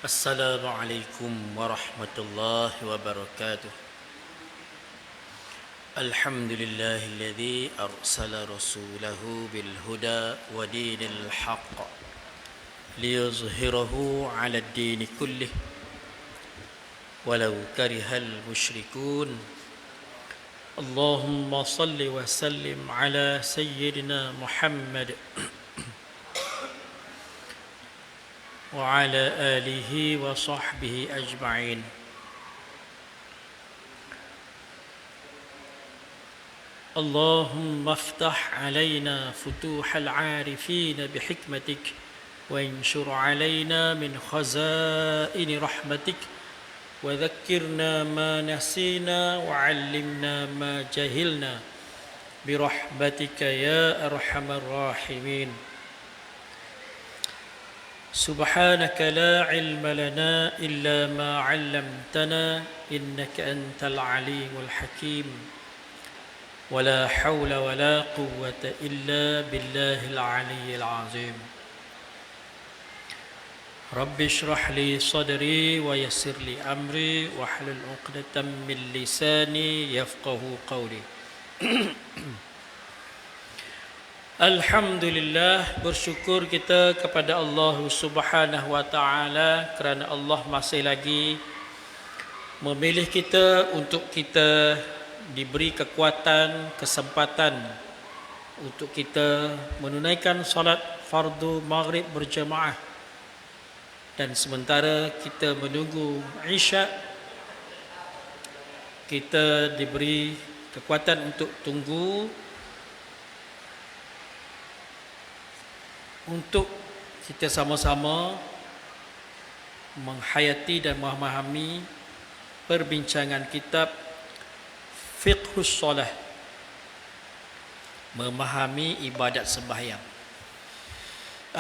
السلام عليكم ورحمة الله وبركاته. الحمد لله الذي أرسل رسوله بالهدى ودين الحق ليظهره على الدين كله ولو كره المشركون. اللهم صل وسلم على سيدنا محمد وعلى آله وصحبه أجمعين. اللهم افتح علينا فتوح العارفين بحكمتك وانشر علينا من خزائن رحمتك وذكرنا ما نسينا وعلمنا ما جهلنا برحمتك يا أرحم الراحمين. سبحانك لا علم لنا إلا ما علمتنا إنك أنت العليم الحكيم ولا حول ولا قوة إلا بالله العلي العظيم. رب اشرح لي صدري ويسر لي أمري واحلل عقدة من لساني يفقه قولي. Alhamdulillah, bersyukur kita kepada Allah Subhanahu wa taala kerana Allah masih lagi memilih kita untuk kita diberi kekuatan, kesempatan untuk kita menunaikan solat fardu maghrib berjemaah, dan sementara kita menunggu Isya, kita diberi kekuatan untuk tunggu untuk kita sama-sama menghayati dan memahami perbincangan kitab Fiqhus Solah, memahami ibadat sembahyang.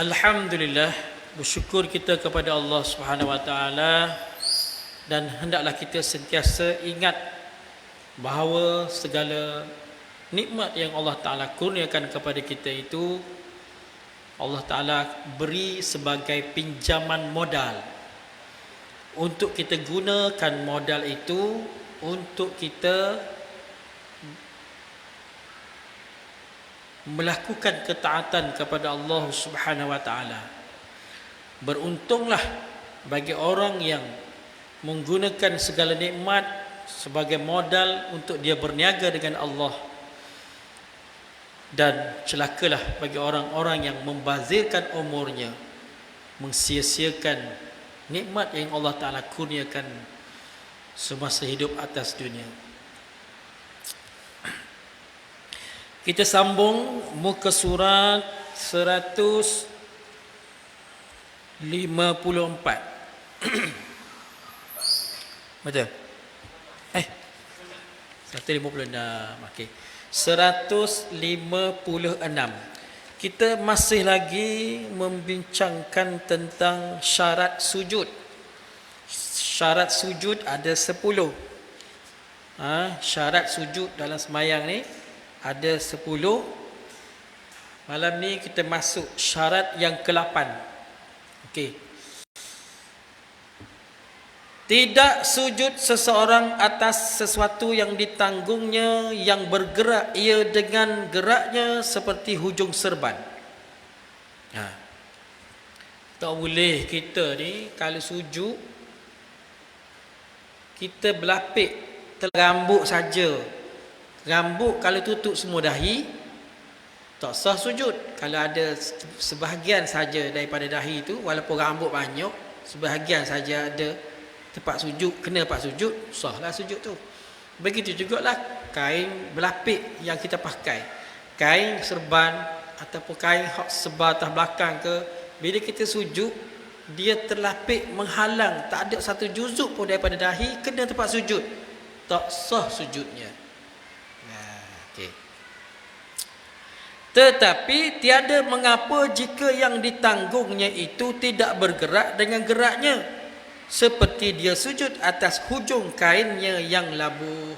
Alhamdulillah, bersyukur kita kepada Allah Subhanahu wa taala, dan hendaklah kita sentiasa ingat bahawa segala nikmat yang Allah Taala kurniakan kepada kita itu Allah Ta'ala beri sebagai pinjaman modal untuk kita gunakan modal itu untuk kita melakukan ketaatan kepada Allah Subhanahu wa taala. Beruntunglah bagi orang yang menggunakan segala nikmat sebagai modal untuk dia berniaga dengan Allah, dan celakalah bagi orang-orang yang membazirkan umurnya, mensia-siakan nikmat yang Allah Ta'ala kurniakan semasa hidup atas dunia. Kita sambung muka surat 154. 156. Okey. 156. Kita masih lagi membincangkan tentang syarat sujud. Syarat sujud ada 10. Syarat sujud dalam sembahyang ni ada 10. Malam ni kita masuk syarat yang ke-8. Okey. Tidak sujud seseorang atas sesuatu yang ditanggungnya yang bergerak ia dengan geraknya seperti hujung serban. Tak boleh kita ni kalau sujud kita berlapik rambut saja. Rambut kalau tutup semua dahi tak sah sujud. Kalau ada sebahagian saja daripada dahi itu, walaupun rambut banyak, sebahagian saja ada tempat sujud, kena tempat sujud, sahlah sujud tu. Begitu jugalah kain berlapik yang kita pakai, kain serban ataupun kain sebar atas belakang ke, bila kita sujud dia terlapik menghalang, tak ada satu juzuk pun daripada dahi, kena tempat sujud, tak sah sujudnya. Okay. Tetapi tiada mengapa jika yang ditanggungnya itu tidak bergerak dengan geraknya, seperti dia sujud atas hujung kainnya yang labuh.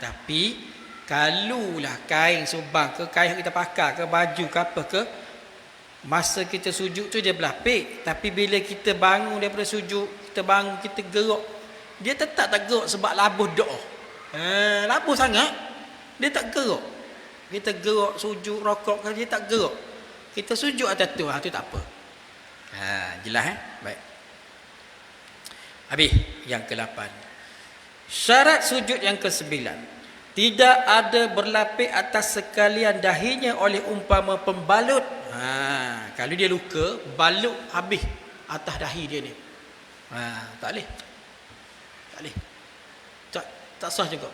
Tapi kalulah kain subang ke, kain yang kita pakai ke, baju ke apa ke, Masa kita sujud tu dia berlapik, tapi bila kita bangun daripada sujud, kita bangun, kita gerak, dia tetap tak gerak sebab labuh doa. Labuh sangat, dia tak gerak. Kita gerak sujud rokok kan dia tak gerak. Kita sujud atas tu, tu tak apa. Jelas Baik. Habis yang ke-8. Syarat sujud yang ke-9. Tidak ada berlapik atas sekalian dahinya oleh umpama pembalut. Kalau dia luka, balut habis atas dahi dia ni. Tak boleh. Tak boleh. Tak sah juga.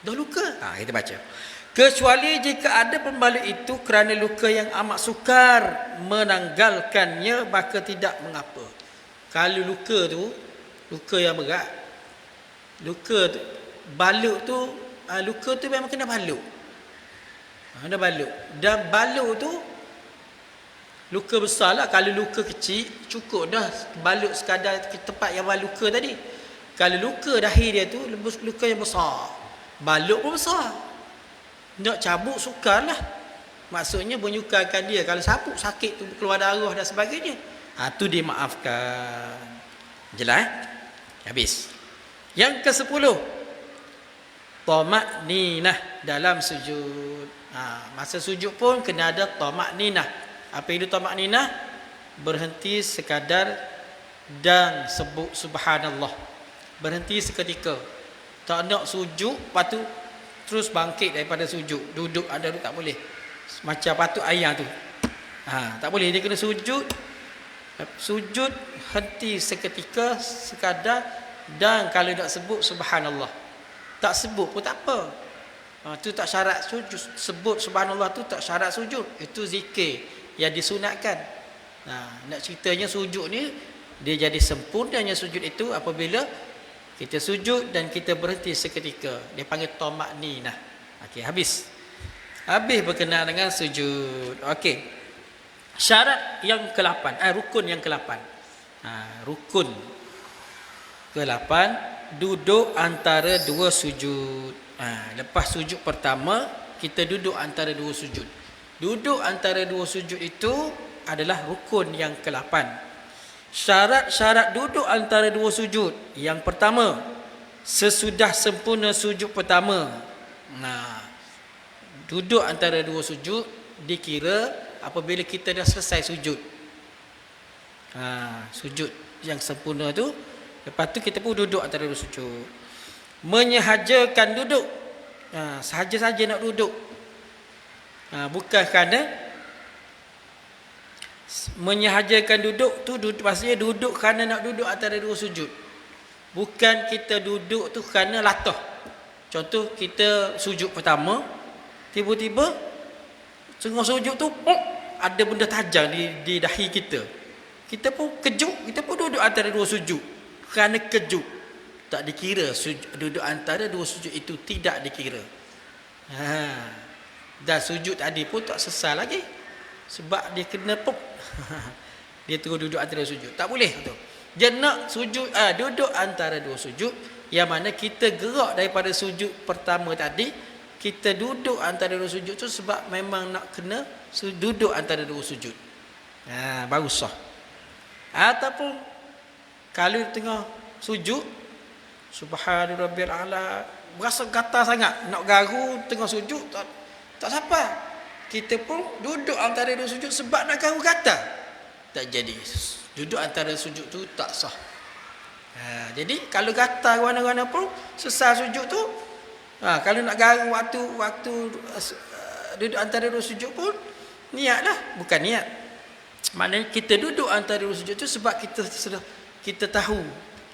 Dah luka. Kita baca. Kecuali jika ada pembalut itu kerana luka yang amat sukar menanggalkannya, maka tidak mengapa. Kalau luka tu, luka yang berat, luka tu, balut tu, luka tu memang kena balut. Kena balut. Dan balut tu luka besar lah. Kalau luka kecil, cukup dah balut sekadar tempat yang luka tadi. Kalau luka dahi dia tu, luka yang besar, balut pun besar. Nak cabut sukar lah. Maksudnya menyukarkan dia. Kalau sabuk sakit tu, keluar darah dan sebagainya, tu dimaafkan. Jelas Habis. Yang ke-10, tamak-ninah dalam sujud. Masa sujud pun kena ada tamak-ninah. Apa itu tamak-ninah? Berhenti sekadar dan sebut subhanallah. Berhenti seketika. Tak nak sujud, lepas tu terus bangkit daripada sujud. Duduk ada duduk tak boleh. Macam patut ayam tu. Tak boleh. Dia kena sujud. Sujud, henti seketika, sekadar, dan kalau nak sebut subhanallah. Tak sebut pun tak apa. Itu tak syarat sujud. Sebut subhanallah tu tak syarat sujud. Itu zikir yang disunatkan. Nak ceritanya sujud ni, dia jadi sempurnanya sujud itu apabila kita sujud dan kita berhenti seketika. Dia panggil tamak-ninah. Okey, habis. Habis berkenaan dengan sujud. Okey. Syarat yang ke-8, rukun yang ke-8. Rukun ke-8, duduk antara dua sujud. Lepas sujud pertama, kita duduk antara dua sujud. Duduk antara dua sujud itu adalah rukun yang ke-8. Syarat-syarat duduk antara dua sujud. Yang pertama, sesudah sempurna sujud pertama. Duduk antara dua sujud dikira apabila kita dah selesai sujud. Sujud yang sempurna tu, lepas tu kita pun duduk antara dua sujud. Menyahajakan duduk. Sahaja-saja nak duduk. Bukan kerana menyahajakan duduk tu maksudnya duduk kerana nak duduk antara dua sujud. Bukan kita duduk tu kerana latah. Contoh kita sujud pertama, tiba-tiba tengah sujud tu ada benda tajam di dahi kita. Kita pun kejut, kita pun duduk antara dua sujud kerana kejut. Tak dikira duduk antara dua sujud itu, tidak dikira. Dan sujud tadi pun tak selesai lagi sebab dia kena dia terus duduk antara sujud. Tak boleh tu. Dia nak sujud, duduk antara dua sujud, yang mana kita gerak daripada sujud pertama tadi, kita duduk antara dua sujud tu sebab memang nak kena duduk antara dua sujud. Baru sah. Ataupun kalau tengah sujud, subhana rabbil a'la, berasa gatal sangat, nak garu tengah sujud, tak sampai. Kita pun duduk antara dua sujud sebab nak garu gatal. Tak jadi. Duduk antara sujud tu tak sah. Jadi kalau gatal mana-mana pun selesai sujud tu, kalau nak garu waktu duduk antara dua sujud pun niatlah, bukan niat. Maknanya kita duduk antara dua sujud tu sebab kita tahu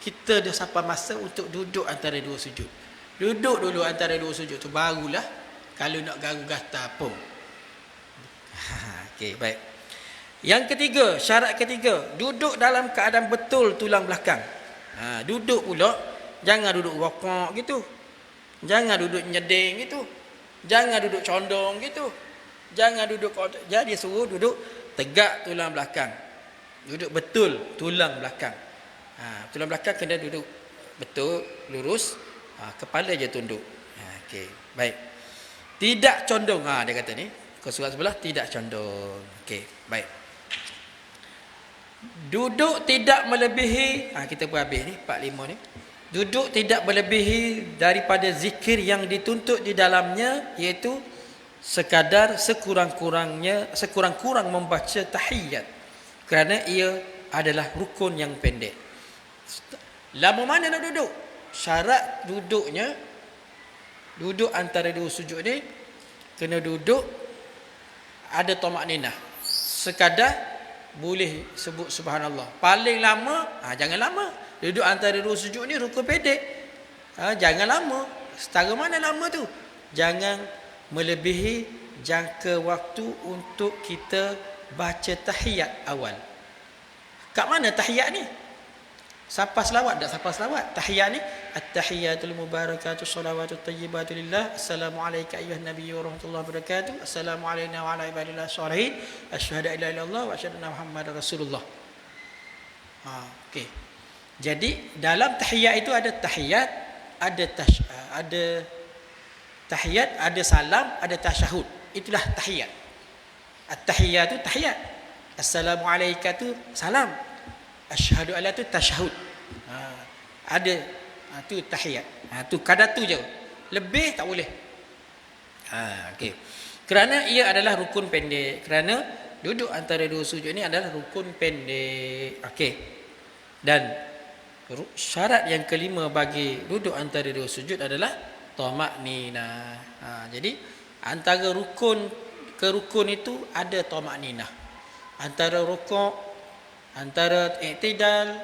kita dah sampai masa untuk duduk antara dua sujud. Duduk dulu antara dua sujud tu, barulah kalau nak garu gatal pun. Okey, baik. Yang ketiga, syarat ketiga, duduk dalam keadaan betul tulang belakang. Duduk pula, jangan duduk rokok gitu. Jangan duduk nyeding gitu. Jangan duduk condong gitu. Jangan duduk, jadi suruh duduk tegak tulang belakang. Duduk betul tulang belakang. Tulang belakang kena duduk betul, lurus, kepala je tunduk. Okey, baik. Tidak condong, dia kata ni. Muka surat sebelah tidak condong. Okey, baik. Duduk tidak melebihi, kita pun habis ni 45 ni. Duduk tidak melebihi daripada zikir yang dituntut di dalamnya, iaitu sekadar sekurang-kurang membaca tahiyat, kerana ia adalah rukun yang pendek. Lama mana nak duduk? Syarat duduknya, duduk antara dua sujud ni kena duduk ada tamakninah. Sekadar boleh sebut subhanallah. Paling lama, jangan lama. Duduk antara dua sujud ni rukun pendek. Jangan lama. Setara mana lama tu? Jangan melebihi jangka waktu untuk kita baca tahiyat awal. Kat mana tahiyat ni? Siapa selawat? Tak siapa selawat. Tahiyat ni, at-tahiyatul mubarakatuh salawatut tayyibatu lillah. Assalamualaikum ayyuhan nabiyyu wa rahmatullahi wa barakatuh. Assalamu alayna wa ala ibadillah sholihin. Asyhadu an la ilaha illallah wa asyhadu anna Muhammadar Rasulullah. Okey. Jadi dalam tahiyat itu ada tahiyat, ada tahiyat, ada salam, ada tasyahud. Itulah tahiyat. At-tahiyat tu tahiyat. Assalamualaikum tu salam. Asyhadu alla tu tasyahud. Ada tu tahiyat. Tu kadar tu je. Lebih tak boleh. Okey. Kerana ia adalah rukun pendek. Kerana duduk antara dua sujud ni adalah rukun pendek. Okey. Dan syarat yang kelima bagi duduk antara dua sujud adalah tamakninah. Jadi antara rukun ke rukun itu ada tamakninah. Antara rukuk, antara i'tidal,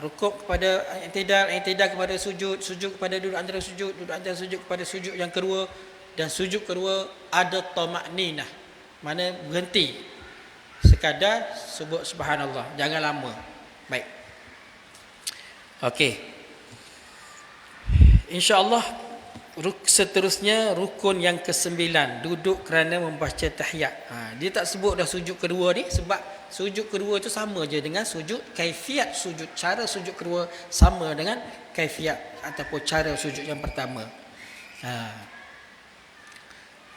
rukuk kepada i'tidal kepada sujud, sujud kepada duduk antara sujud kepada sujud yang kedua, dan sujud kedua ada tamakninah. Mana berhenti sekadar sebut subhanallah, jangan lama. Baik. Okey. Insya-Allah seterusnya rukun yang ke-9, duduk kerana membaca tahiyat. Dia tak sebut dah sujud kedua ni sebab sujud kedua itu sama je dengan sujud, kaifiat sujud, cara sujud kedua sama dengan kaifiat ataupun cara sujud yang pertama.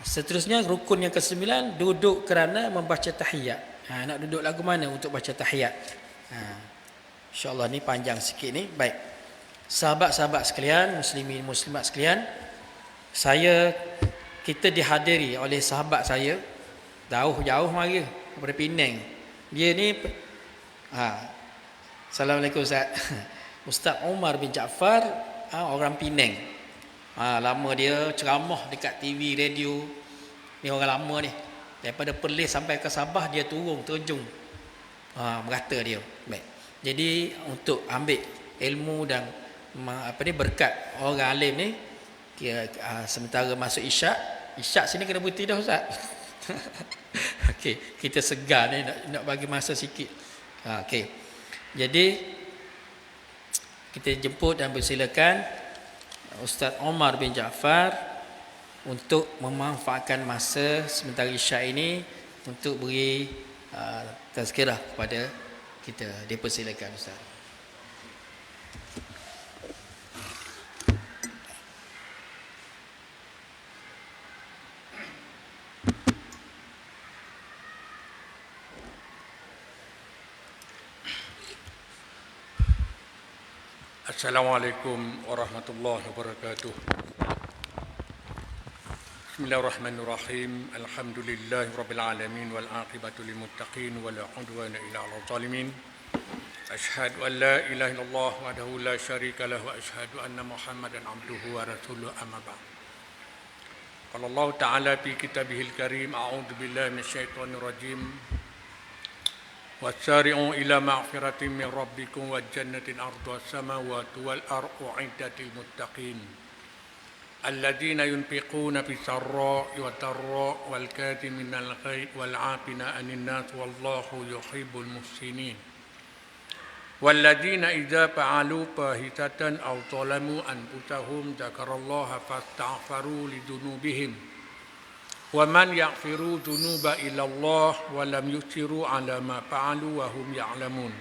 Seterusnya rukun yang ke-9, duduk kerana membaca tahiyat. Nak duduk lagu mana untuk baca tahiyat? InsyaAllah ni panjang sikit ni. Baik. Sahabat-sahabat sekalian, muslimin muslimat sekalian, kita dihadiri oleh sahabat saya jauh-jauh mari daripada Penang. Dia ni Assalamualaikum Ustaz. Ustaz Omar bin Jaafar, orang Penang. Lama dia ceramah dekat TV, radio. Ni orang lama ni. Daripada Perlis sampai ke Sabah dia terjun. Merata dia. Baik. Jadi untuk ambil ilmu dan berkat orang alim ni, sementara masuk isyak sini kena berhenti dah Ustaz. Okey, kita segar ni nak bagi masa sikit. Okey. Jadi kita jemput dan persilakan Ustaz Omar bin Jaafar untuk memanfaatkan masa sementara isyak ini untuk beri tazkirah kepada kita. Dipersilakan Ustaz. Assalamualaikum warahmatullahi wabarakatuh. Bismillahirrahmanirrahim. Alhamdulillahirabbil alamin wal aqibatu lil muttaqin wala udwana illa 'alal zalimin. Asyhadu an la ilaha illallah wahdahu la syarika lahu wa asyhadu anna Muhammadan 'abduhu wa rasuluhu amma ba'd. Qala Allah Ta'ala fi kitabihil karim, a'udzu billahi minasyaitonir rajim. Wasari'u ila ma'firatin min rabbikum wa jannatin arduha as-samawati wal ardu 'iddat lil muttaqin alladzina yunfiquna fis sarra'i wat dharra'i wal kadhiminal ghaidh wal 'afina 'anil nas wallahu yuhibbul muhsinin walladzina idza fa'alu fahishatan aw zalamu anfusahum dzakarallaha fastaghfaru lidzunubihim وَمَنْ يَغْفِرُ ذُنُوبَ إِلَّا اللَّهُ وَلَمْ يُصِرُّوا عَلَى مَا فَعَلُوا وَهُمْ يَعْلَمُونَ.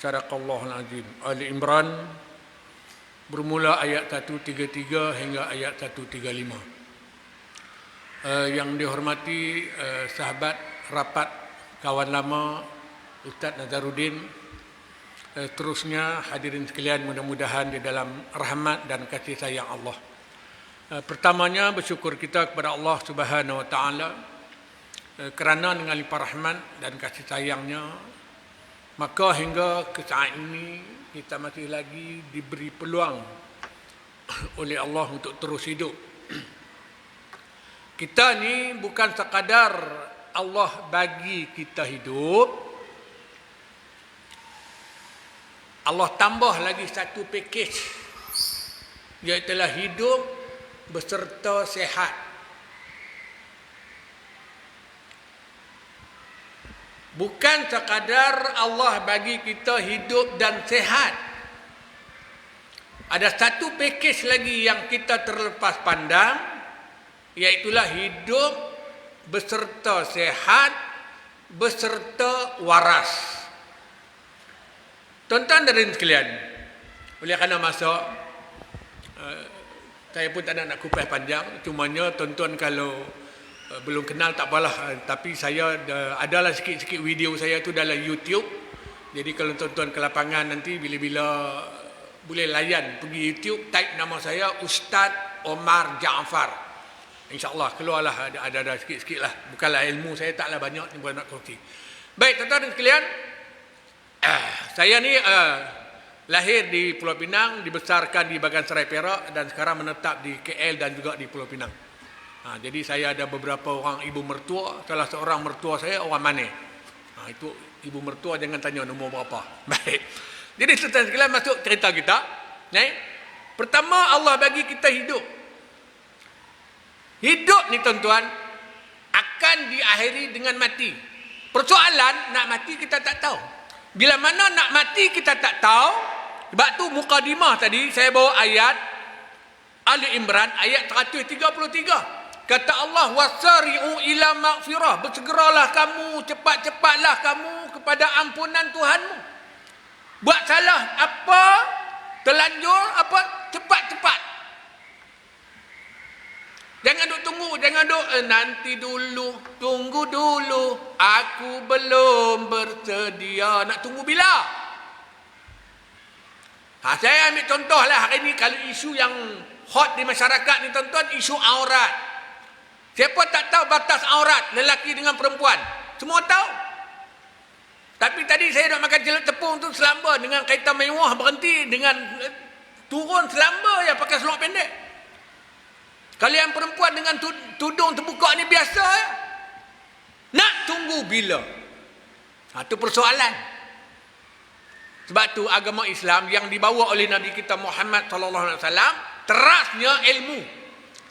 Sadaqallahul Azim. Ali Imran bermula ayat 133 hingga ayat 135. Yang dihormati sahabat rapat kawan lama Ustaz Nazaruddin, terusnya hadirin sekalian, mudah-mudahan di dalam rahmat dan kasih sayang Allah. Pertamanya bersyukur kita kepada Allah Subhanahu Wa Taala kerana dengan limpah rahmat dan kasih sayangnya, maka hingga ke saat ini kita masih lagi diberi peluang oleh Allah untuk terus hidup. Kita ni bukan sekadar Allah bagi kita hidup, Allah tambah lagi satu pakej, iaitu hidup beserta sehat. Bukan sekadar Allah bagi kita hidup dan sehat, ada satu pakej lagi yang kita terlepas pandang, iaitulah hidup beserta sehat, beserta waras. Tuan-tuan dan hadirin sekalian, oleh kerana masa, saya pun tak nak kupas panjang, cumanya tuan-tuan kalau belum kenal tak apalah, tapi saya adalah sikit-sikit video saya tu dalam YouTube. Jadi kalau tuan-tuan ke lapangan nanti bila-bila boleh layan pergi YouTube, type nama saya Ustaz Omar Jaafar. InsyaAllah keluarlah ada sikit-sikit lah. Bukanlah ilmu saya taklah banyak ni buat nak kongsi. Baik tuan-tuan dan sekalian, saya ni lahir di Pulau Pinang, dibesarkan di Bagan Serai Perak dan sekarang menetap di KL dan juga di Pulau Pinang. Jadi saya ada beberapa orang ibu mertua. Salah seorang mertua saya orang Mane. Itu ibu mertua, jangan tanya nombor berapa. Baik. Jadi tuan-tuan sekalian, masuk cerita kita. Pertama, Allah bagi kita hidup. Hidup ni tuan-tuan akan diakhiri dengan mati. Persoalan, nak mati kita tak tahu. Bila mana nak mati kita tak tahu. Sebab tu mukadimah tadi saya bawa ayat Ali Imran ayat 133. Kata Allah, wasari'u ila maghfirah, bersegeralah kamu, cepat-cepatlah kamu kepada ampunan Tuhanmu. Buat salah apa, terlanjur apa, cepat-cepat. Jangan duk tunggu, jangan duk nanti dulu, tunggu dulu, aku belum bersedia. Nak tunggu bila? Saya ambil contoh lah hari ni, kalau isu yang hot di masyarakat ni tuan-tuan, isu aurat. Siapa tak tahu batas aurat lelaki dengan perempuan? Semua tahu. Tapi tadi saya nak makan celup tepung tu selamba dengan kaitan mewah, berhenti dengan turun selamba ya pakai seluar pendek. Kalau yang perempuan dengan tudung terbuka ni biasa ya. Nak tunggu bila? Itu persoalan. Sebab tu agama Islam yang dibawa oleh Nabi kita Muhammad sallallahu alaihi wasallam, terasnya ilmu.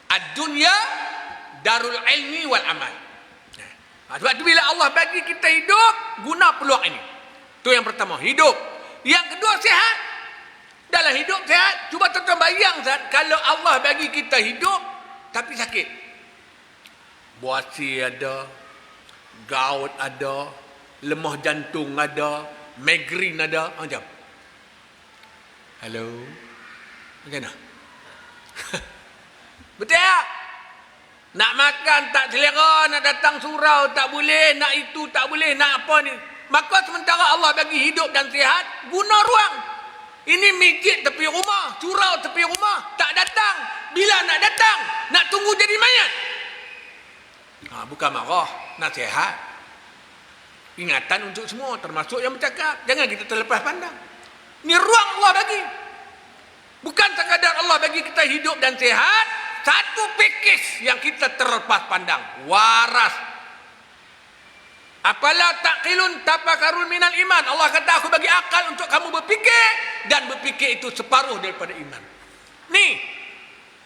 Ad-dunya darul ilmi wal amal. Sebab tu bila Allah bagi kita hidup, guna peluang ini. Itu yang pertama, hidup. Yang kedua, sehat. Dalam hidup sehat, cuba tuan-tuan bayang kalau Allah bagi kita hidup tapi sakit. Buasi ada, gout ada, lemah jantung ada, migrain ada, macam. Hello. Macam mana? Betul tak? Nak makan tak selera, nak datang surau tak boleh, nak itu tak boleh, nak apa ni. Maka sementara Allah bagi hidup dan sihat, guna ruang. Ini mijit tepi rumah, surau tepi rumah, tak datang. Bila nak datang, nak tunggu jadi mayat. Bukan marah, nasihat. Ingatan untuk semua, termasuk yang bercakap. Jangan kita terlepas pandang. Ini ruang Allah bagi. Bukan sekadar Allah bagi kita hidup dan sihat, satu pakej yang kita terlepas pandang, waras. Apalah taqilun tafakarun minal iman. Allah kata aku bagi akal untuk kamu berfikir, dan berfikir itu separuh daripada iman. Ni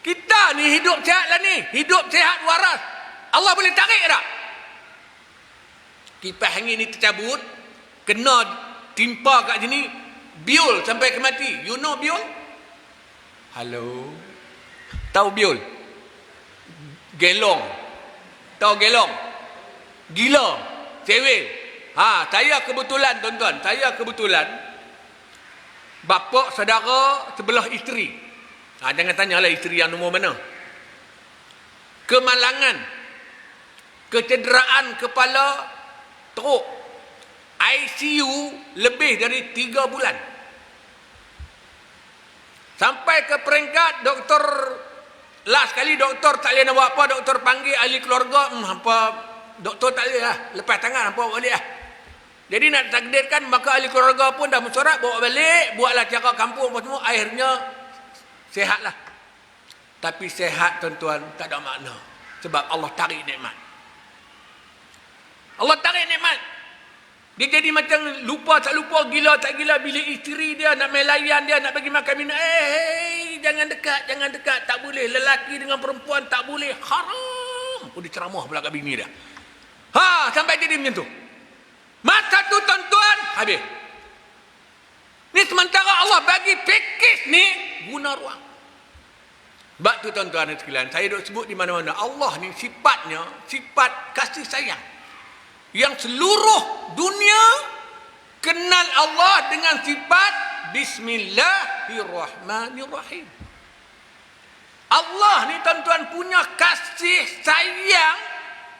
kita ni hidup sehat lah ni, hidup sehat waras. Allah boleh tarik tak? Kipas angin ni tercabut, kena timpa kat sini, biol sampai ke mati. You know biol? Halo. Tahu biol? Gelong. Tahu gelong? Gila. Cewek. Saya kebetulan tuan-tuan, saya kebetulan bapa saudara sebelah isteri. Jangan tanyalah isteri yang nombor mana. Kemalangan. kecederaan kepala teruk. ICU lebih dari 3 bulan. Sampai ke peringkat doktor, last kali doktor tak boleh nak buat apa, doktor panggil ahli keluarga, apa doktor tak boleh lah, lepas tangan apa boleh lah. Jadi nak takdirkan, maka ahli keluarga pun dah mesyuarat, bawa balik, buatlah cara kampung apa semua, akhirnya sihatlah. Tapi sihat tuan-tuan tak ada makna, sebab Allah tarik nikmat. Allah tarik nikmat. Dia jadi macam lupa tak lupa, gila tak gila, bila isteri dia nak melayan dia, nak bagi makan minum, jangan dekat, tak boleh, lelaki dengan perempuan tak boleh, haram. Dia ceramah pula kat bini dia. Sampai jadi macam tu. Masa tu tuan-tuan, habis. Ni sementara Allah bagi pakej ni, guna ruang. Sebab tu tuan-tuan dan sekalian, saya duk sebut di mana-mana, Allah ni sifatnya, sifat kasih sayang. Yang seluruh dunia kenal Allah dengan sifat Bismillahirrahmanirrahim. Allah ni tuan-tuan punya kasih sayang,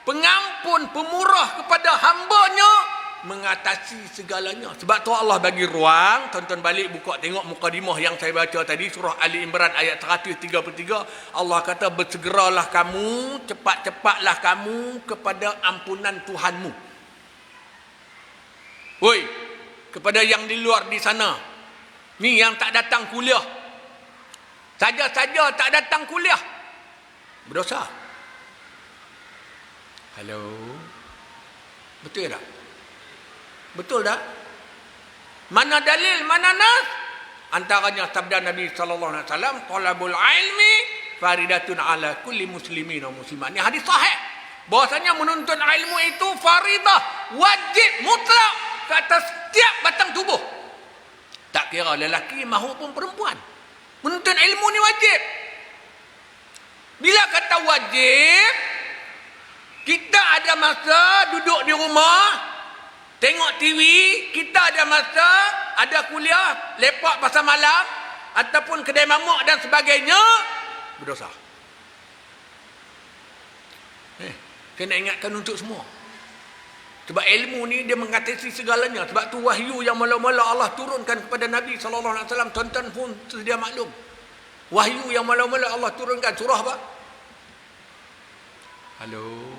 pengampun, pemurah kepada hambanya, mengatasi segalanya. Sebab tu Allah bagi ruang. Tuan-tuan balik buka tengok mukadimah yang saya baca tadi, surah Ali Imran ayat 133. Allah kata, bersegeralah kamu, cepat-cepatlah kamu kepada ampunan Tuhanmu. Woi, kepada yang di luar di sana, ni yang tak datang kuliah, saja-saja tak datang kuliah, berdosa. Halo, betul tak? Betul tak? Mana dalil, mana nas? Antaranya sabda Nabi sallallahu alaihi wasallam, talabul ilmi faridatun ala kulli muslimin wa muslimat. Ini hadis sahih. Bahwasanya menuntut ilmu itu faridah, wajib mutlak ke atas setiap batang tubuh. Tak kira lelaki maupun perempuan. Menuntut ilmu ni wajib. Bila kata wajib, kita ada masa duduk di rumah, tengok TV, kita ada masa, ada kuliah, lepak pasal malam, ataupun kedai mamak dan sebagainya, berdosa. Kena ingatkan untuk semua. Sebab ilmu ni dia mengatasi segalanya. Sebab tu wahyu yang mula-mula Allah turunkan kepada Nabi SAW, tuan-tuan pun sedia maklum. Wahyu yang mula-mula Allah turunkan surah apa? Halo?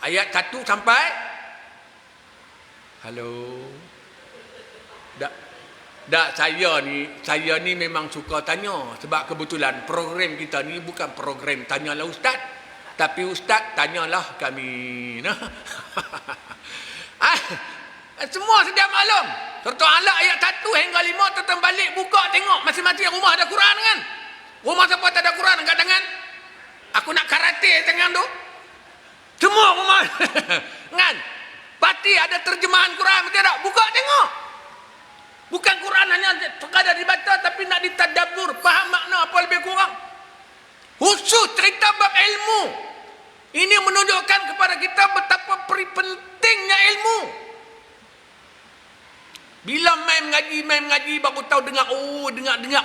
Ayat 1 sampai? Halo? Tak, saya ni memang suka tanya. Sebab kebetulan program kita ni bukan program tanyalah ustaz, tapi ustaz tanyalah kami. Semua sedia maklum. Surah Al-Alaq ayat 1 hingga 5, tuan balik buka tengok, masing-masing rumah ada Quran kan? Rumah siapa tak ada Quran kat tangan? Aku nak karate tangan tu. Semua rumah kan? Pasti ada terjemahan Quran, betul tak? Buka tengok. Bukan Quran hanya sekadar dibaca, tapi nak ditadabbur, faham makna apa lebih kurang. Khusus cerita bab ilmu. Ini menunjukkan kepada kita betapa pentingnya ilmu. Bila main mengaji baru tahu dengar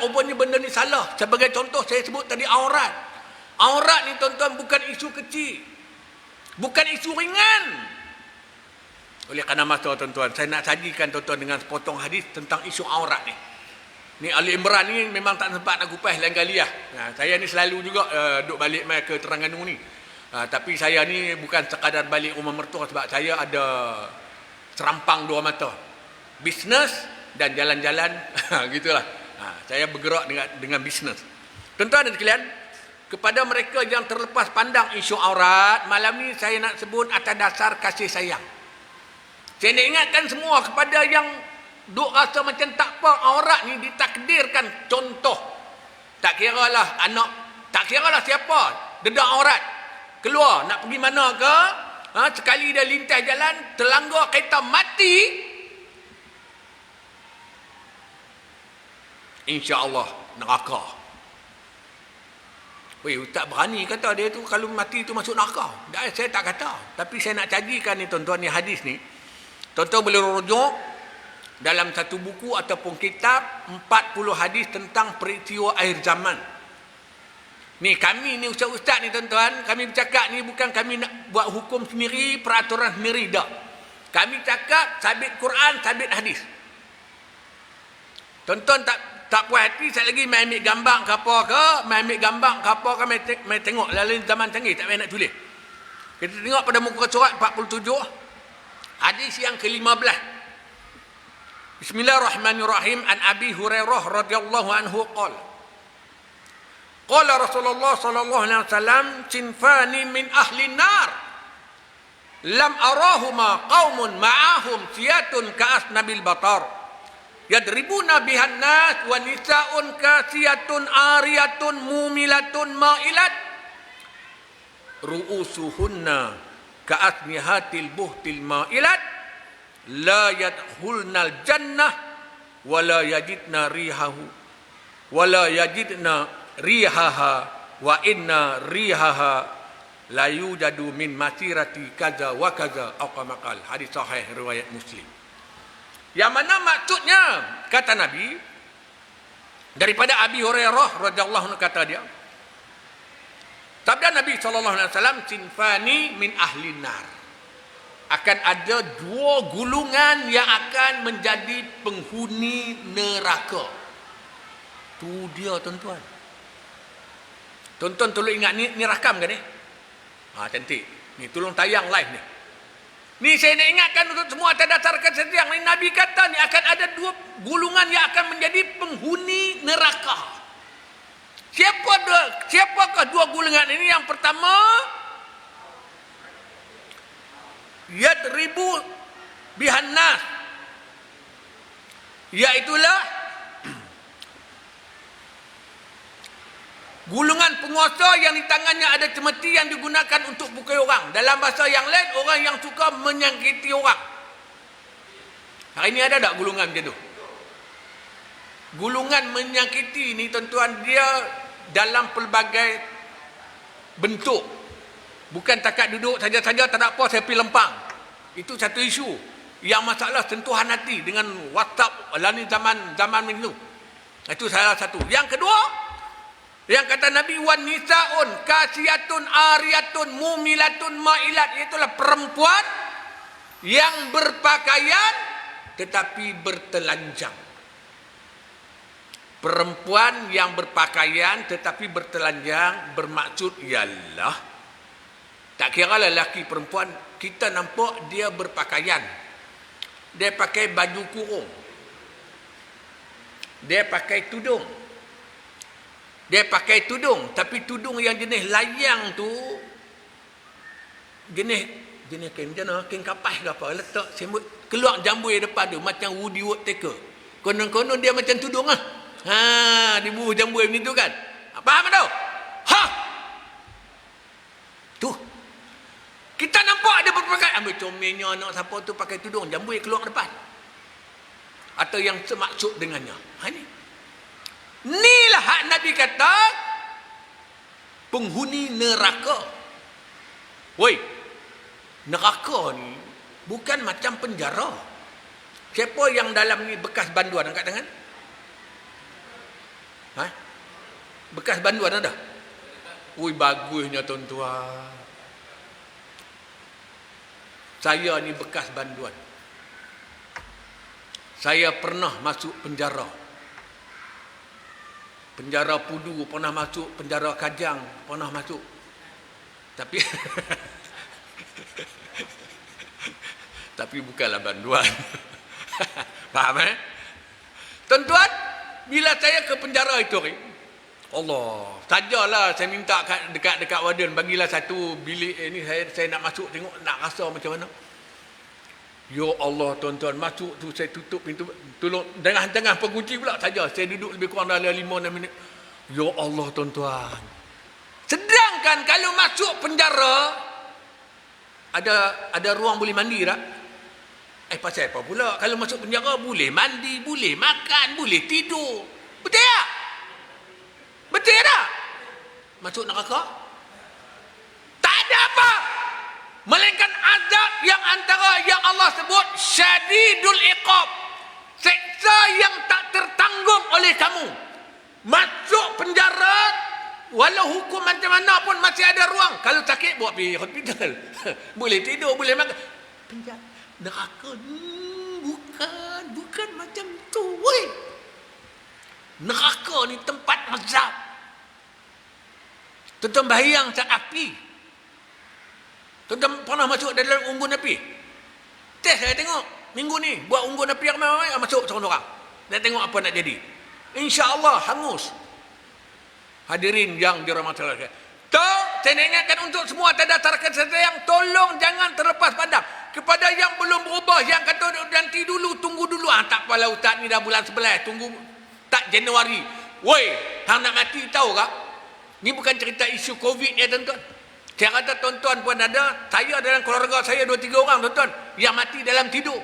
rupanya benda ni salah. Sebagai contoh saya sebut tadi aurat. Aurat ni tuan-tuan bukan isu kecil. Bukan isu ringan. Oleh kerana masa tuan-tuan, saya nak sajikan tuan-tuan dengan sepotong hadis tentang isu aurat ni. Ni Ali Imran ni memang tak sempat nak kupas lain kali lah. Saya ni selalu juga duduk balik mai ke Terengganu ni. Tapi saya ni bukan sekadar balik rumah mertua, sebab saya ada serampang dua mata. Bisnes dan jalan-jalan, gitulah. Saya bergerak dengan bisnes. Tuan-tuan dan sekalian, kepada mereka yang terlepas pandang isu aurat, malam ni saya nak sebut atas dasar kasih sayang. Saya nak ingatkan semua kepada yang duk rasa macam tak apa aurat ni ditakdirkan contoh. Tak kiralah anak, tak kiralah siapa, dedak aurat. Keluar, nak pergi mana ke, sekali dia lintas jalan, terlanggar kereta mati, insya-Allah neraka. Weh, ustaz berani kata dia tu kalau mati tu masuk neraka. Saya tak kata. Tapi saya nak cajikan ni tuan-tuan, ni hadis ni. Tuan-tuan boleh rujuk dalam satu buku ataupun kitab 40 hadis tentang peristiwa akhir zaman. Ni kami ni ustaz-ustaz ni tuan-tuan, kami bercakap ni bukan kami nak buat hukum sendiri, peraturan sendiri, dah. Kami cakap sabit Quran, sabit hadis. Tuan-tuan tak puas hati, saya lagi main ambil gambar ke apa ke, main ambil gambar ke apa ke, main tengok lalu zaman canggih, tak payah nak tulis. Kita tengok pada muka surat 47, hadis yang ke-15. Bismillahirrahmanirrahim. An Abi Hurairah radhiyallahu anhu qala qala Rasulullah sallallahu alaihi wasallam sinfani min ahli nar lam arahuma qaumun ma'ahum siyatun ka'asnabil batar yadribuna bihan nas wa nisaun kasiyatun ariyatun mumilatun ma'ilat ru'usuhunna ka'asnihatil buhtil ma'ilat la yadkhulnal jannah wa la yajidna rihahu wa la yajidna rihaha wa inna rihaha la yujadu min masirati kaza wa kaza atau kama qala. Hadis sahih riwayat Muslim. Yang mana maksudnya kata Nabi daripada Abi Hurairah radhiyallahu anhu, kata dia, sabda Nabi sallallahu alaihi wasallam, sinfani min ahli nar, akan ada dua gulungan yang akan menjadi penghuni neraka. Tu dia tuan-tuan. Tuan-tuan tolong ingat ni rakam kan ni? Cantik. Ni tolong tayang live ni. Ni saya nak ingatkan untuk semua atas dasar kesetiaan. Ni Nabi kata ni akan ada dua gulungan yang akan menjadi penghuni neraka. Siapakah dua gulungan ini? Yang pertama, yadribu bihan nas, iaitulah gulungan penguasa yang di tangannya ada cemeti yang digunakan untuk pukul orang. Dalam bahasa yang lain, orang yang suka menyakiti orang. Hari ini ada tak gulungan macam tu? Gulungan menyakiti ni tuan-tuan, dia dalam pelbagai bentuk. Bukan takat duduk saja-saja, tak ada apa, saya pergi lempang. Itu satu isu. Yang masalah sentuhan hati dengan WhatsApp, lani zaman itu. Itu salah satu. Yang kedua, yang kata Nabi, wan nisaun kasiyatun ariyatun mumilatun ma'ilat, itulah perempuan yang berpakaian tetapi bertelanjang. Perempuan yang berpakaian tetapi bertelanjang bermaksud ialah, tak kira lelaki perempuan, kita nampak dia berpakaian. Dia pakai baju kurung. Dia pakai tudung. Dia pakai tudung, tapi tudung yang jenis layang tu, jenis kain macam mana? Kain kapas ke apa? Letak sembut, keluar jambui depan tu macam Woody Woodpecker. Konon-konon dia macam tudung lah. Dibubuh jambui macam tu kan? Faham tak? Tu. Kita nampak dia berpakaian. Ambil comelnya anak siapa tu pakai tudung, jambui keluar depan. Atau yang semaksud dengannya. Ni. Inilah hak Nabi kata penghuni neraka. Woi, neraka ni bukan macam penjara. Siapa yang dalam ni bekas banduan angkat tangan? Bekas banduan ada? Woi, bagusnya tuan-tuan. Saya ni bekas banduan. Saya pernah masuk penjara. Penjara Pudu pernah masuk, penjara Kajang pernah masuk. Tapi tapi bukanlah banduan. Faham Tuan-tuan, bila saya ke penjara itu, Allah, sajalah saya minta dekat warden, bagilah satu bilik ini, saya nak masuk tengok, nak rasa macam mana. Ya Allah tuan-tuan, masuk tu saya tutup pintu, tolong jangan pengunci pula saja. Saya duduk lebih kurang dalam 5-6 minit. Ya Allah tuan-tuan. Sedangkan kalau masuk penjara ada ruang boleh mandi tak? Pasal apa pula? Kalau masuk penjara boleh mandi, boleh makan, boleh tidur. Betul tak? Betul tak? Masuk neraka? Tak ada apa. Melainkan azab yang antara yang Allah sebut syadidul iqab, siksa yang tak tertanggung oleh kamu. Masuk penjara walau hukum macam mana pun masih ada ruang. Kalau sakit buat pergi hospital. Boleh tidur, boleh makan. Penjara, neraka bukan macam tu, woi. Neraka ni tempat azab. Tuan-tuan bayang tak api. Tuan-tuan pernah masuk dalam unggun api? Test saya tengok minggu ni buat unggun api ramai-ramai masuk seorang-orang. Nak tengok apa nak jadi. InsyaAllah hangus. Hadirin yang dirahmati Allah. Saya nak ingatkan untuk semua tadataran yang tolong jangan terlepas pandang. Kepada yang belum berubah, yang kata nanti dulu, tunggu dulu. Tak apalah ustaz ni dah bulan 11, tunggu tak Januari. Woi, hang nak mati tahu tak? Ni bukan cerita isu Covid ya tuan-tuan. Saya kata tuan-tuan pun ada, saya dalam keluarga saya 2-3 orang tuan-tuan yang mati dalam tidur.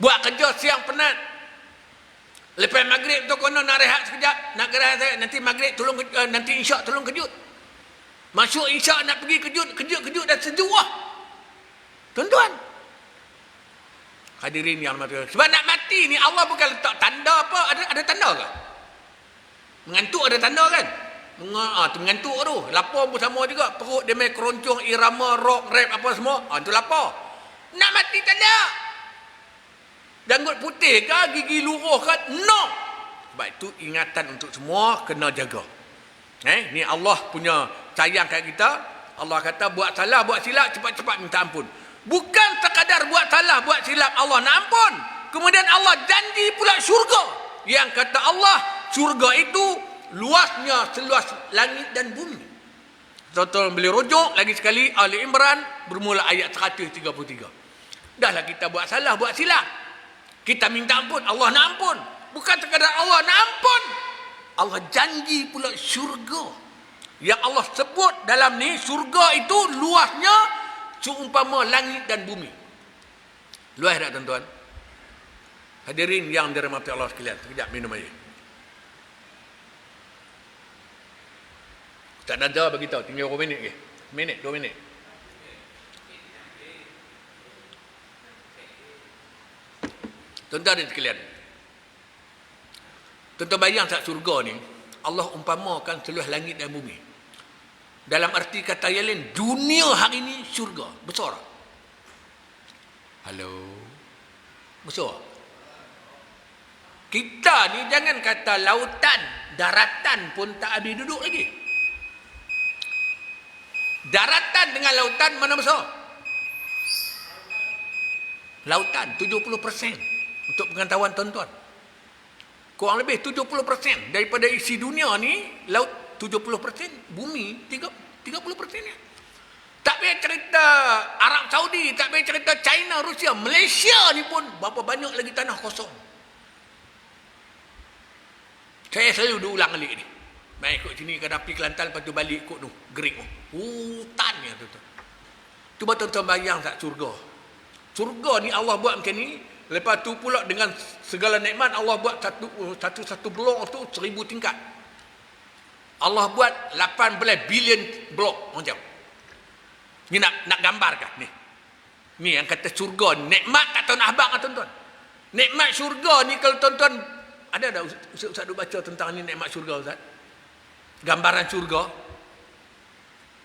Buat kerja siang penat. Lepas maghrib tu kono nak rehat sekejap, nak gerak saya nanti maghrib tolong nanti isyak tolong kejut. Masuk isyak nak pergi kejut dah sejuk lah. Tuan-tuan. Hadirin yang mati. Sebab nak mati ni Allah bukan letak tanda apa, ada tanda ke? Mengantuk ada tanda kan? Tu mengantuk tu. Lapar pun sama juga, perut dia main keroncong, irama, rock, rap apa semua. Tu lapar. Nak mati tak ada. Janggut putih ke, gigi luruh ke? No. Sebab itu ingatan untuk semua kena jaga. Ni Allah punya sayang kat kita. Allah kata buat salah, buat silap, cepat-cepat minta ampun. Bukan sekadar buat salah, buat silap Allah nak ampun. Kemudian Allah janji pula syurga. Yang kata Allah, syurga itu luasnya seluas langit dan bumi. Tuan-tuan boleh rujuk lagi sekali Ali Imran bermula ayat 133. Dahlah kita buat salah, buat silap. Kita minta ampun, Allah nak ampun. Bukan sekadar Allah nak ampun. Allah janji pula syurga. Yang Allah sebut dalam ni, syurga itu luasnya seumpama langit dan bumi. Luas tak tuan-tuan? Hadirin yang dirahmati Allah sekalian. Sekejap minum air. Tak ada beritahu, tinggal 2 minit ke? 2 minit. Tuan-tuan dan sekalian, tuan-tuan bayang tak surga ni Allah umpamakan seluruh langit dan bumi. Dalam arti kata yang lain, dunia hari ni surga besar. Halo, besar. Kita ni jangan kata lautan, daratan pun tak habis duduk lagi. Daratan dengan lautan mana besar? Lautan 70%. Untuk pengetahuan tuan-tuan, kurang lebih 70% daripada isi dunia ni laut, 70%, bumi 30% ya. Tak payah cerita Arab Saudi, tak payah cerita China, Rusia, Malaysia ni pun berapa banyak lagi tanah kosong. Saya selalu ulang kali ni. Main ikut sini ke Dapi Kelantan, lepas tu balik ikut tu Gerik tu. Hutan ya tuan-tuan. Cuba tuan-tuan bayang tak surga. Surga ni Allah buat macam ni. Lepas tu pula dengan segala nikmat Allah buat satu blok tu 1000 tingkat. Allah buat 18 bilion blok macam. Ni nak gambarkan ni. Ni yang kata surga, nikmat kat Tanah Abang tuan-tuan. Nikmat surga ni kalau tuan-tuan ada Ustaz baca tentang ni nikmat surga Ustaz. Gambaran surga.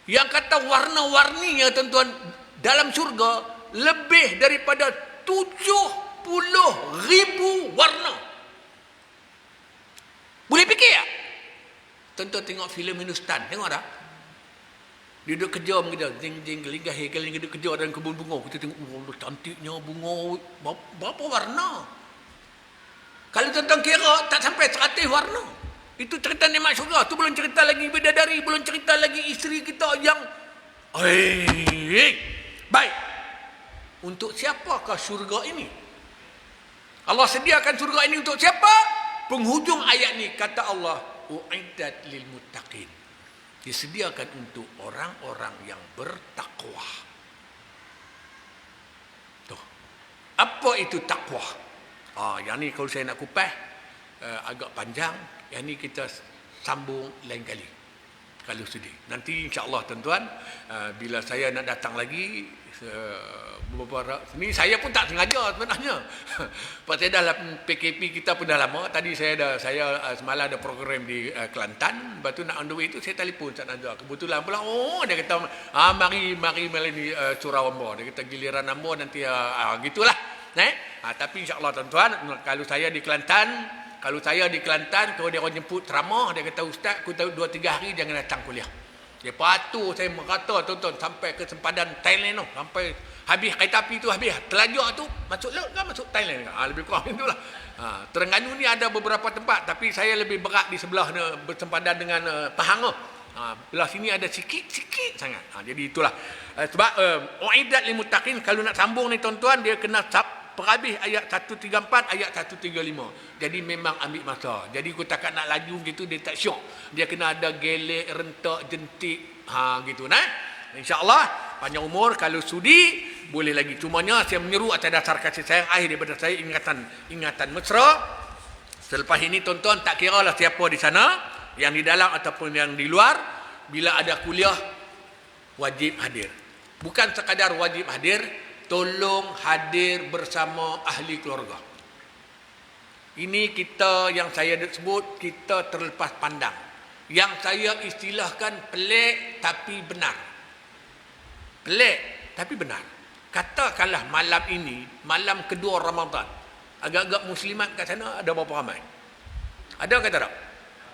Yang kata warna-warninya tuan-tuan dalam surga lebih daripada 70,000 warna. Boleh fikir tak? Tuan-tuan tengok filem Hindustan, tengok tak? Dia duduk kerja mengejar, jing-jing, gelinggah, duduk kerja dalam kebun bunga. Kita tengok, oh, cantiknya bunga, berapa warna? Kalau tuan-tuan kira, tak sampai 100 warna. Itu cerita nikmat syurga. Tu belum cerita lagi bidadari, belum cerita lagi isteri kita yang baik. Untuk siapakah syurga ini? Allah sediakan syurga ini untuk siapa? Penghujung ayat ni kata Allah, u'iddat lil muttaqin. Disediakan untuk orang-orang yang bertakwa. Tuh. Apa itu takwa? Yang ni kalau saya nak kupas agak panjang, yang ni kita sambung lain kali. kalau sudi. Nanti insya-Allah tuan-tuan, bila saya nak datang lagi beberapa ni, saya pun tak sengaja sebenarnya. Pasal dalam PKP kita pun dah lama. Tadi saya semalam ada program di Kelantan. Lepas tu nak on the way tu saya telefon Ustaz Nazar. Kebetulan pula dia kata mari ni surau Ambo. Dia kata giliran Ambo nanti gitulah. Tapi insya-Allah tuan-tuan, kalau saya di Kelantan, kalau dia orang jemput ceramah, dia kata ustaz, aku tahu 2-3 hari jangan datang kuliah. Dia patuh saya merata tuan-tuan sampai ke sempadan Thailand tu, sampai habis kereta api tu habis, terlajak tu masuk laut kan masuk Thailand. Lebih kurang itulah. Terengganu ni ada beberapa tempat, tapi saya lebih berat di sebelah bersempadan dengan Pahang tu. Belah sini ada sikit sangat. Jadi itulah. Sebab uiddat lil muttaqin, kalau nak sambung ni tuan-tuan, dia kena perhabis ayat 134, ayat 135. Jadi memang ambil masa. Jadi aku takkan nak laju gitu, dia tak syok. Dia kena ada gelek, rentak, jentik. Gitu nah. InsyaAllah, panjang umur, kalau sudi, boleh lagi. Cumanya saya menyeru atas dasar kasih sayang akhir daripada saya, ingatan mesra. Selepas ini tuan-tuan, tak kira lah siapa di sana, yang di dalam ataupun yang di luar, bila ada kuliah, wajib hadir. Bukan sekadar wajib hadir, tolong hadir bersama ahli keluarga. Ini kita yang saya sebut, kita terlepas pandang. Yang saya istilahkan pelik tapi benar. Pelik tapi benar. Katakanlah malam ini, malam kedua Ramadan, agak-agak muslimat kat sana ada berapa ramai? Ada kata tak?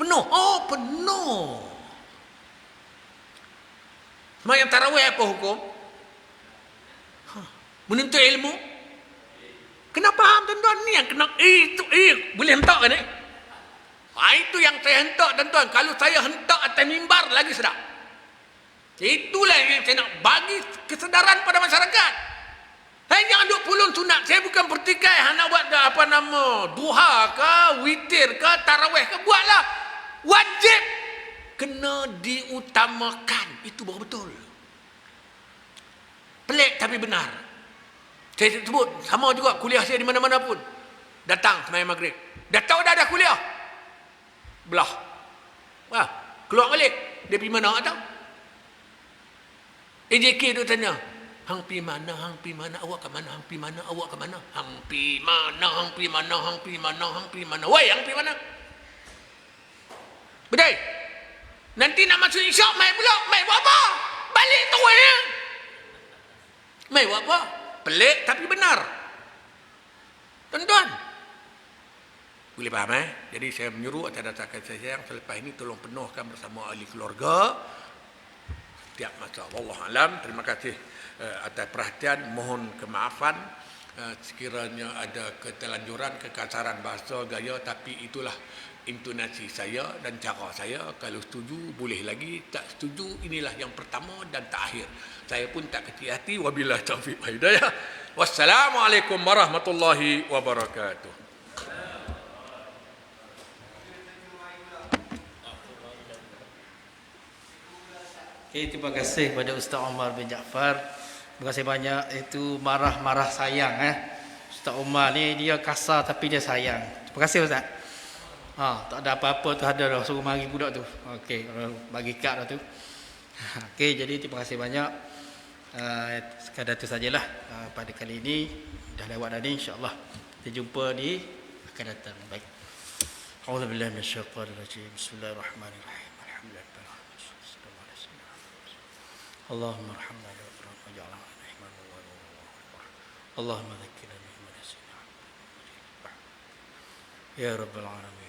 Penuh. Penuh. Sembahyang tarawih apa hukum? Menuntut ilmu. Kena faham tuan-tuan, ni yang kena boleh hentak kan itu yang saya hentak tuan-tuan. Kalau saya hentak atas mimbar lagi sedap. Itulah yang saya nak bagi kesedaran pada masyarakat. Jangan duk pulun sunat. Saya bukan pertikai nak buat duha ke, witir ke, tarawih ke, buatlah. Wajib kena diutamakan. Itu baru betul. Pelik tapi benar. Saya sebut, sama juga kuliah saya di mana-mana pun. Datang sembahyang maghrib. Dah tahu dah ada kuliah. Belah. Keluar balik. Dia pergi mana tak tahu. AJK tu tanya, hang pi mana, awak ke mana, hang pi mana, awak ke mana, hang pi mana, hang pi mana, hang pi mana, hang pi mana. Woi, hang pi mana? Bedai. Nanti nak masuk isyak, mai pula. Mai buat apa? Balik tu ya. Mai buat apa? Pelik tapi benar. Tuan-tuan, boleh faham Jadi saya menyuruh atas dasar kasih sayang, selepas ini tolong penuhkan bersama ahli keluarga setiap masa. Wallahualam. Terima kasih atas perhatian. Mohon kemaafan sekiranya ada ketelanjuran, kekasaran bahasa, gaya, tapi itulah intonasi saya dan cara saya. Kalau setuju boleh lagi, tak setuju inilah yang pertama dan terakhir. Saya pun tak kecil hati. Wabillahi taufiq wal hidayah. Wassalamualaikum warahmatullahi wabarakatuh. Terima kasih kepada Ustaz Omar bin Jaafar. Terima kasih banyak. Itu marah-marah sayang Ustaz Omar ni dia kasar tapi dia sayang. Terima kasih Ustaz. Tak ada apa-apa tu, ada dah suruh mari budak tu. Okey, bagi kad dah tu. Okey, jadi terima kasih banyak. Sekadar tu sajalah pada kali ini. Dah lewat dah ni, insya-Allah. Kita jumpa di akan datang. Baik. A'udzubillahi minasyaitanir rajim. Bismillahirrahmanirrahim. Alhamdulillah. Allahumma arhamna waj'alna rahman wa Allahumma dhakkirna bima nasina. Ya rabbal alamin.